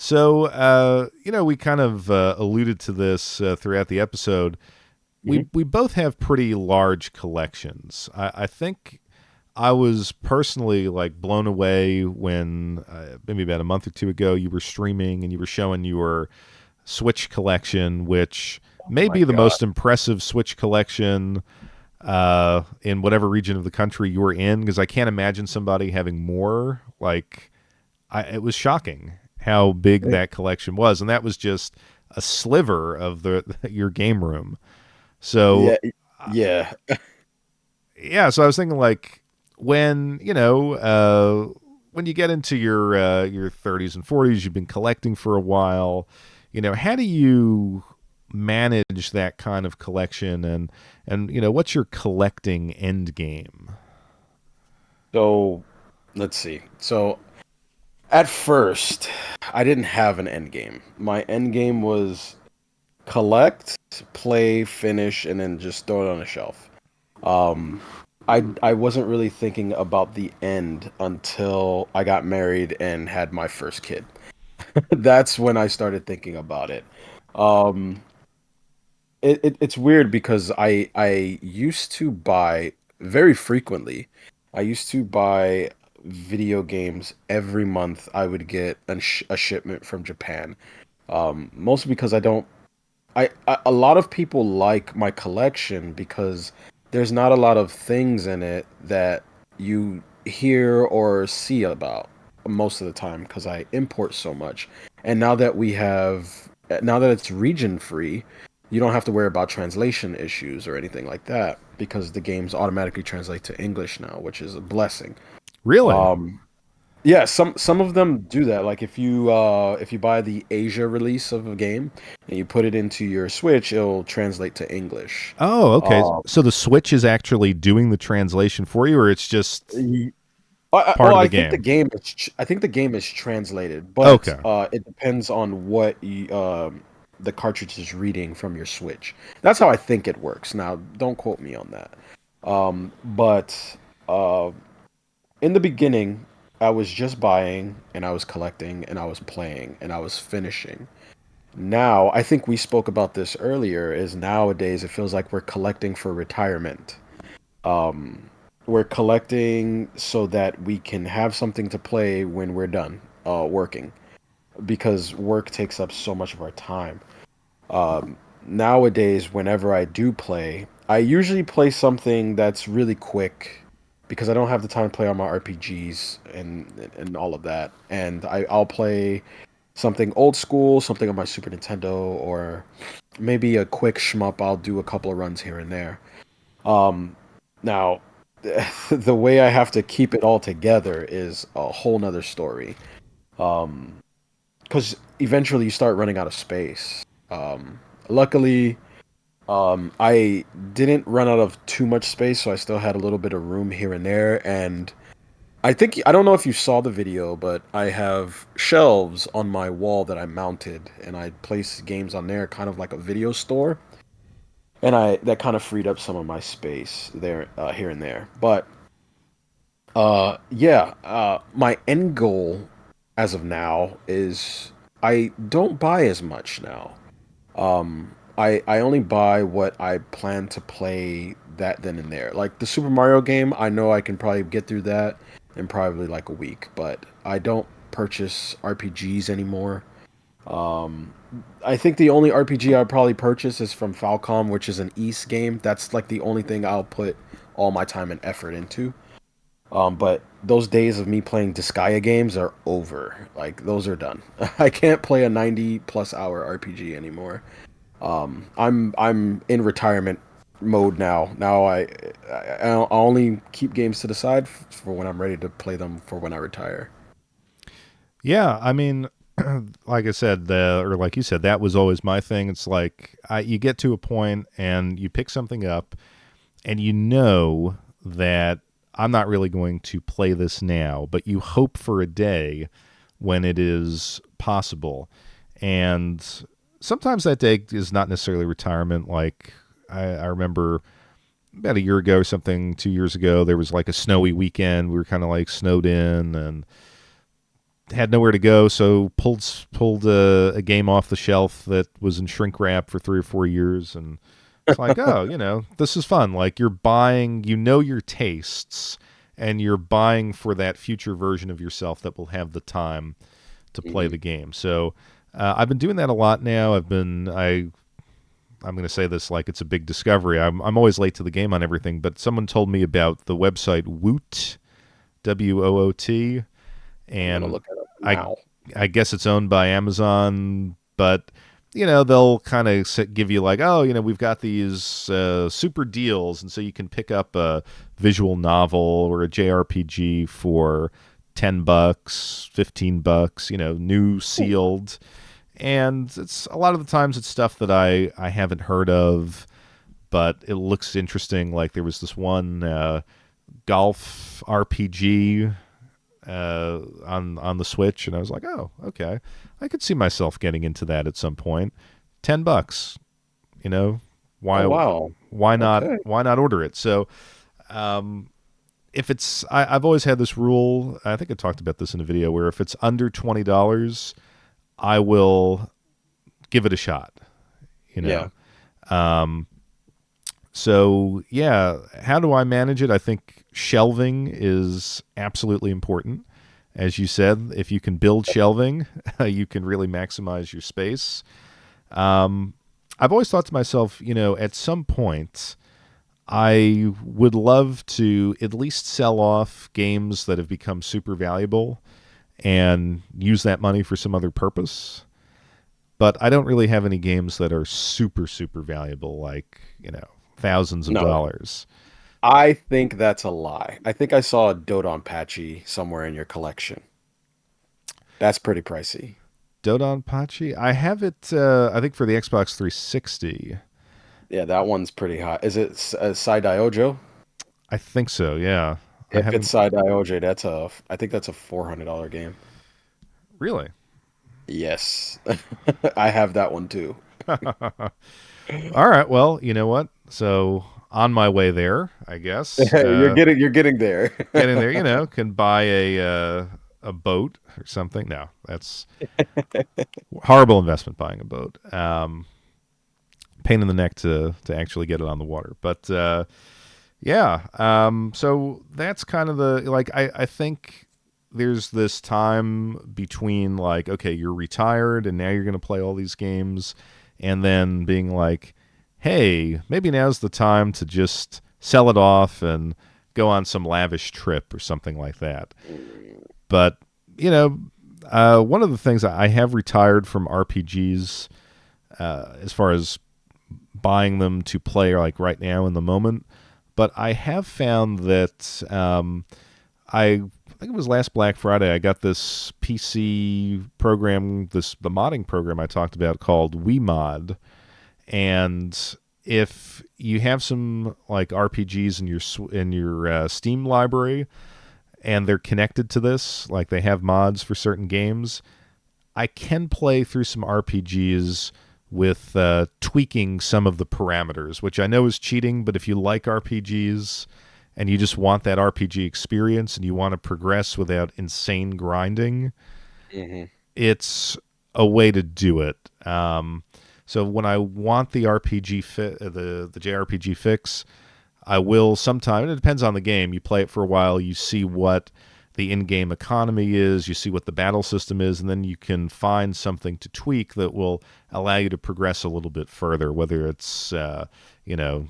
So, we kind of alluded to this throughout the episode. We Hmm. we both have pretty large collections. I think I was personally like blown away when maybe about a month or two ago you were streaming and you were showing your Switch collection, which Oh may my be the God. most impressive Switch collection in whatever region of the country you were in. Because I can't imagine somebody having more. It was shocking how big Eh, that collection was, and that was just a sliver of the your game room. Yeah, So, yeah. yeah, so I was thinking like when when you get into your 30s and 40s, you've been collecting for a while. How do you manage that kind of collection, and what's your collecting end game? So let's see. So at first, I didn't have an end game. My end game was collect, play, finish, and then just throw it on a shelf. Um, I wasn't really thinking about the end until I got married and had my first kid. That's when I started thinking about it. Um, it's weird because I used to buy very frequently. I used to buy video games every month. I would get a shipment from Japan. Mostly because I don't. A lot of people like my collection because there's not a lot of things in it that you hear or see about most of the time because I import so much. And now that it's region free, you don't have to worry about translation issues or anything like that because the games automatically translate to English now, which is a blessing. Really? Um, yeah, some of them do that. Like if you buy the Asia release of a game and you put it into your Switch, it'll translate to English. Oh, okay. Uh, So the Switch is actually doing the translation for you, or it's just y- part well, of the I think game? I think the game is translated, but Okay. it depends on the cartridge is reading from your Switch. That's how I think it works. Now, don't quote me on that. But uh, in the beginning, I was just buying and I was collecting and I was playing and I was finishing. Now, I think we spoke about this earlier, is nowadays it feels like we're collecting for retirement. Um, we're collecting so that we can have something to play when we're done working because work takes up so much of our time. Nowadays, whenever I do play, I usually play something that's really quick because I don't have the time to play all my RPGs and all of that. And I'll play something old school, something on my Super Nintendo, or maybe a quick shmup. I'll do a couple of runs here and there. Um, Now, the way I have to keep it all together is a whole nother story. Because eventually you start running out of space. Luckily, I didn't run out of too much space, so I still had a little bit of room here and there. And I don't know if you saw the video, but I have shelves on my wall that I mounted, and I place games on there, kind of like a video store. And I that kind of freed up some of my space there, here and there. But yeah, my end goal as of now is I don't buy as much now. I only buy what I plan to play that then and there. Like the Super Mario game, I know I can probably get through that in probably like a week, but I don't purchase RPGs anymore. Um, I think the only RPG I'll probably purchase is from Falcom, which is an East game. That's like the only thing I'll put all my time and effort into. But those days of me playing Disgaea games are over. Like those are done. I can't play a 90 plus hour RPG anymore. I'm in retirement mode now. I only keep games to the side for when I'm ready to play them for when I retire. Yeah, I mean, like I said, or like you said, that was always my thing. It's like you get to a point and you pick something up, and you know that I'm not really going to play this now, but you hope for a day when it is possible. And sometimes that day is not necessarily retirement. Like I remember about a year ago or something, 2 years ago, there was like a snowy weekend. We were kind of like snowed in, and had nowhere to go, so pulled a game off the shelf that was in shrink wrap for 3 or 4 years, and it's like, oh, this is fun. Like you're buying, your tastes, and you're buying for that future version of yourself that will have the time to play Mhm. the game. So I've been doing that a lot now. I'm going to say this like it's a big discovery. I'm always late to the game on everything, but someone told me about the website Woot, WOOT, I'm gonna and look it up I now. I guess it's owned by Amazon, but they'll kind of give you like, oh, we've got these super deals, and so you can pick up a visual novel or a JRPG for $10, $15, new sealed, and it's a lot of the times it's stuff that I haven't heard of, but it looks interesting. Like there was this one golf RPG on the Switch, and I was like, oh, okay, I could see myself getting into that at some point. $10, you know, Oh why wow. why not Okay. why not order it? So if it's I've always had this rule. I think I talked about this in a video where if it's under $20, I will give it a shot. You Yeah. know, so yeah, how do I manage it? I think shelving is absolutely important. As you said, if you can build shelving, you can really maximize your space. I've always thought to myself, at some point, I would love to at least sell off games that have become super valuable and use that money for some other purpose. But I don't really have any games that are super, super valuable, like, thousands of No, dollars. I think that's a lie. I think I saw a Dodonpachi somewhere in your collection. That's pretty pricey. Dodonpachi? I have it, I think, for the Xbox 360. Yeah, that one's pretty high. Is it Saidai Ojo? I think so, yeah. I If it's haven't Saidai Ojo, I think that's a $400 game. really. Yes. I have that one too. All right, well, you know what? So on my way there, I guess. You're getting there. Getting there, can buy a boat or something. No, that's horrible investment buying a boat. Pain in the neck to actually get it on the water. But yeah, so that's kind of the like I think there's this time between like, okay, you're retired and now you're going to play all these games, and then being like, hey, maybe now's the time to just sell it off and go on some lavish trip or something like that. But you know, one of the things I have retired from RPGs, as far as buying them to play like right now in the moment. But I have found that I think it was last Black Friday. I got this PC program, the modding program I talked about called WeMod, and if you have some like RPGs in your Steam library and they're connected to this, like they have mods for certain games, I can play through some RPGs with tweaking some of the parameters, which I know is cheating, but if you like RPGs and you just want that RPG experience and you want to progress without insane grinding, Hmm. it's a way to do it. So when I want the the JRPG fix, I will sometime. It depends on the game. You play it for a while, you see what the in-game economy is, you see what the battle system is, and then you can find something to tweak that will allow you to progress a little bit further. Whether it's you know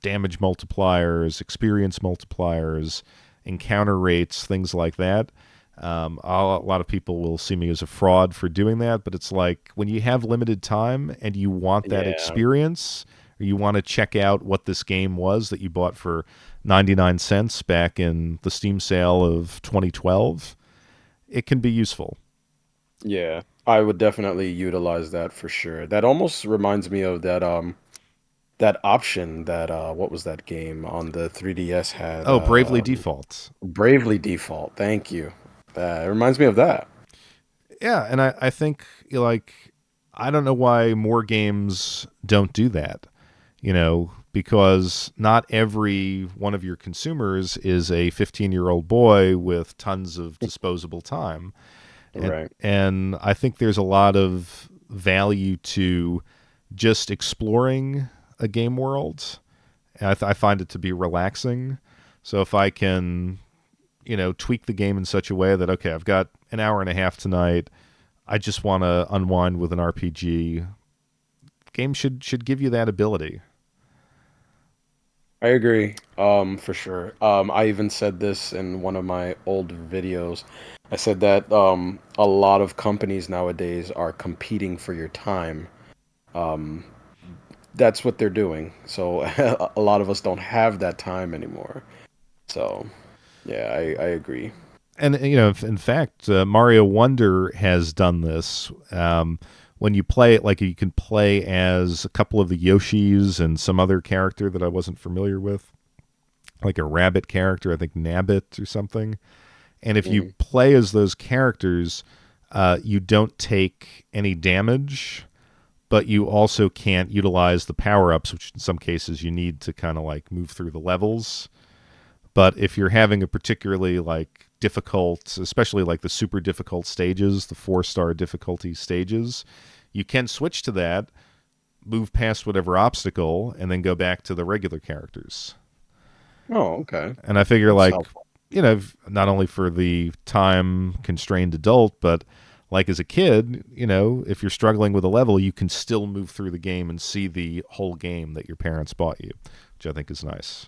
damage multipliers, experience multipliers, encounter rates, things like that. A lot of people will see me as a fraud for doing that, but it's like when you have limited time and you want that Yeah. experience, or you want to check out what this game was that you bought for 99 cents back in the Steam sale of 2012, it can be useful. Yeah. I would definitely utilize that for sure. That almost reminds me of that option that what was that game on the 3DS had Oh, Bravely Default. Bravely Default. Thank you. That reminds me of that. Yeah, and I think like I don't know why more games don't do that. Because not every one of your consumers is a 15-year-old boy with tons of disposable time. Right. And I think there's a lot of value to just exploring a game world. And I find it to be relaxing. So if I can, tweak the game in such a way that, okay, I've got an hour and a half tonight. I just want to unwind with an RPG. Games should give you that ability. I agree, for sure. I even said this in one of my old videos. I said that a lot of companies nowadays are competing for your time. Um, that's what they're doing. So a lot of us don't have that time anymore. So yeah, I agree. And in fact, Mario Wonder has done this. When you play it, like you can play as a couple of the Yoshis and some other character that I wasn't familiar with, like a rabbit character, I think Nabbit or something. And if you Mhm. play as those characters, you don't take any damage, but you also can't utilize the power ups, which in some cases you need to kind of like move through the levels. But if you're having a particularly like difficult, especially like the super difficult stages, the 4-star difficulty stages, you can switch to that, move past whatever obstacle, and then go back to the regular characters. Oh, okay. And I figure That's like, helpful. not only for the time constrained adult, but like as a kid, if you're struggling with a level, you can still move through the game and see the whole game that your parents bought you, which I think is nice.